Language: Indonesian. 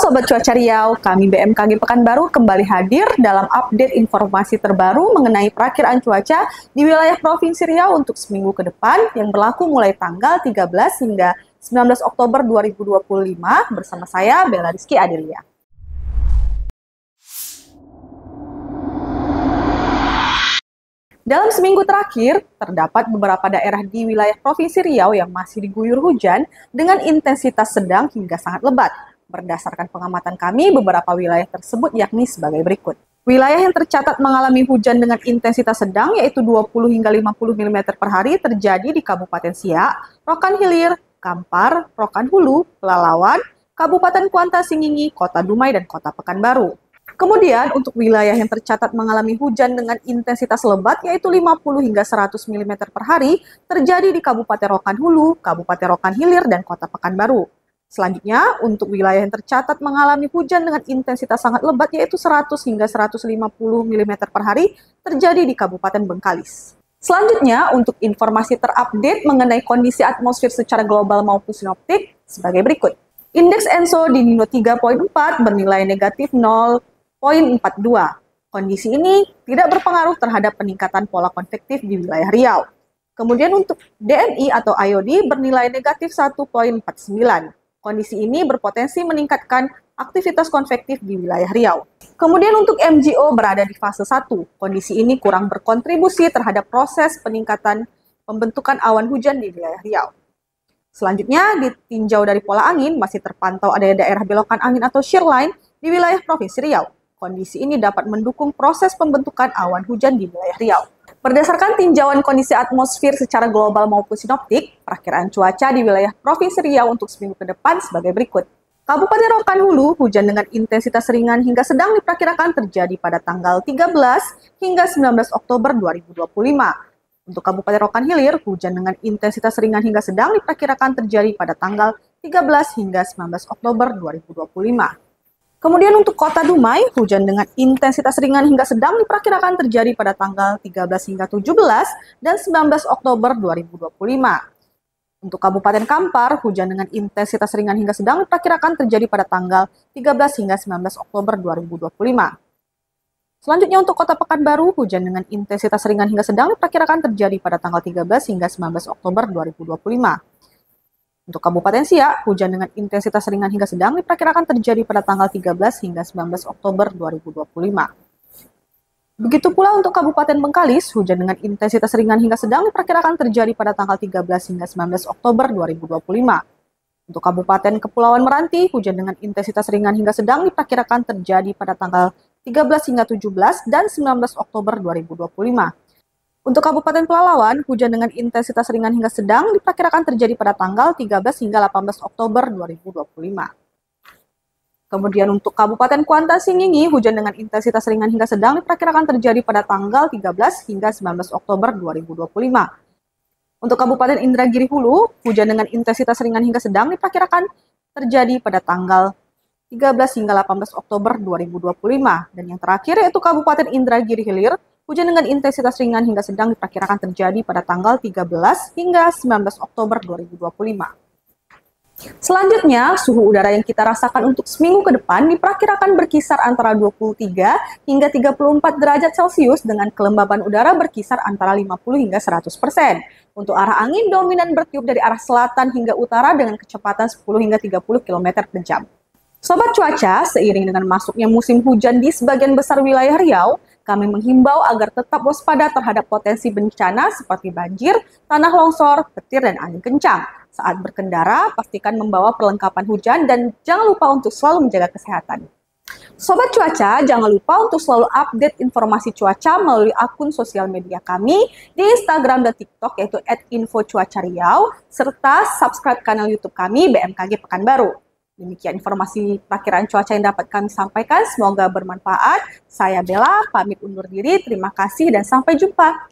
Sobat Cuaca Riau, kami BMKG Pekanbaru kembali hadir dalam update informasi terbaru mengenai perakiraan cuaca di wilayah Provinsi Riau untuk seminggu ke depan yang berlaku mulai tanggal 13 hingga 19 Oktober 2025 bersama saya Bella Rizky Adelia. Dalam seminggu terakhir, terdapat beberapa daerah di wilayah Provinsi Riau yang masih diguyur hujan dengan intensitas sedang hingga sangat lebat. Berdasarkan pengamatan kami, beberapa wilayah tersebut yakni sebagai berikut. Wilayah yang tercatat mengalami hujan dengan intensitas sedang yaitu 20 hingga 50 mm per hari terjadi di Kabupaten Siak, Rokan Hilir, Kampar, Rokan Hulu, Pelalawan, Kabupaten Kuantan Singingi, Kota Dumai, dan Kota Pekanbaru. Kemudian untuk wilayah yang tercatat mengalami hujan dengan intensitas lebat yaitu 50 hingga 100 mm per hari terjadi di Kabupaten Rokan Hulu, Kabupaten Rokan Hilir, dan Kota Pekanbaru. Selanjutnya, untuk wilayah yang tercatat mengalami hujan dengan intensitas sangat lebat yaitu 100 hingga 150 mm per hari terjadi di Kabupaten Bengkalis. Selanjutnya, untuk informasi terupdate mengenai kondisi atmosfer secara global maupun sinoptik sebagai berikut. Indeks ENSO di Nino 3.4 bernilai negatif 0,42. Kondisi ini tidak berpengaruh terhadap peningkatan pola konvektif di wilayah Riau. Kemudian untuk DMI atau IOD bernilai negatif 1,49. Kondisi ini berpotensi meningkatkan aktivitas konvektif di wilayah Riau. Kemudian untuk MGO berada di fase 1. Kondisi ini kurang berkontribusi terhadap proses peningkatan pembentukan awan hujan di wilayah Riau. Selanjutnya, ditinjau dari pola angin, masih terpantau adanya daerah belokan angin atau shear line di wilayah Provinsi Riau. Kondisi ini dapat mendukung proses pembentukan awan hujan di wilayah Riau. Berdasarkan tinjauan kondisi atmosfer secara global maupun sinoptik, perakiraan cuaca di wilayah Provinsi Riau untuk seminggu ke depan sebagai berikut. Kabupaten Rokan Hulu, hujan dengan intensitas ringan hingga sedang diperkirakan terjadi pada tanggal 13 hingga 19 Oktober 2025. Untuk Kabupaten Rokan Hilir, hujan dengan intensitas ringan hingga sedang diperkirakan terjadi pada tanggal 13 hingga 19 Oktober 2025. Kemudian untuk Kota Dumai, hujan dengan intensitas ringan hingga sedang diperkirakan terjadi pada tanggal 13 hingga 17 dan 19 Oktober 2025. Untuk Kabupaten Kampar, hujan dengan intensitas ringan hingga sedang diperkirakan terjadi pada tanggal 13 hingga 19 Oktober 2025. Selanjutnya untuk Kota Pekanbaru, hujan dengan intensitas ringan hingga sedang diperkirakan terjadi pada tanggal 13 hingga 19 Oktober 2025. Untuk Kabupaten Siak, hujan dengan intensitas ringan hingga sedang diperkirakan terjadi pada tanggal 13 hingga 19 Oktober 2025. Begitu pula untuk Kabupaten Bengkalis, hujan dengan intensitas ringan hingga sedang diperkirakan terjadi pada tanggal 13 hingga 19 Oktober 2025. Untuk Kabupaten Kepulauan Meranti, hujan dengan intensitas ringan hingga sedang diperkirakan terjadi pada tanggal 13 hingga 17 dan 19 Oktober 2025. Untuk Kabupaten Pelalawan, hujan dengan intensitas ringan hingga sedang diperkirakan terjadi pada tanggal 13 hingga 18 Oktober 2025. Kemudian untuk Kabupaten Kuantan Singingi, hujan dengan intensitas ringan hingga sedang diperkirakan terjadi pada tanggal 13 hingga 19 Oktober 2025. Untuk Kabupaten Indragiri Hulu, hujan dengan intensitas ringan hingga sedang diperkirakan terjadi pada tanggal 13 hingga 18 Oktober 2025. Dan yang terakhir yaitu Kabupaten Indragiri Hilir, hujan dengan intensitas ringan hingga sedang diperkirakan terjadi pada tanggal 13 hingga 19 Oktober 2025. Selanjutnya, suhu udara yang kita rasakan untuk seminggu ke depan diperkirakan berkisar antara 23 hingga 34 derajat Celcius dengan kelembaban udara berkisar antara 50 hingga 100%. Untuk arah angin dominan bertiup dari arah selatan hingga utara dengan kecepatan 10 hingga 30 km per jam. Sobat cuaca, seiring dengan masuknya musim hujan di sebagian besar wilayah Riau, kami menghimbau agar tetap waspada terhadap potensi bencana seperti banjir, tanah longsor, petir, dan angin kencang. Saat berkendara, pastikan membawa perlengkapan hujan dan jangan lupa untuk selalu menjaga kesehatan. Sobat cuaca, jangan lupa untuk selalu update informasi cuaca melalui akun sosial media kami di Instagram dan TikTok yaitu @infocuacariau, serta subscribe kanal YouTube kami BMKG Pekanbaru. Demikian informasi perakiraan cuaca yang dapat kami sampaikan. Semoga bermanfaat. Saya Bella, pamit undur diri. Terima kasih dan sampai jumpa.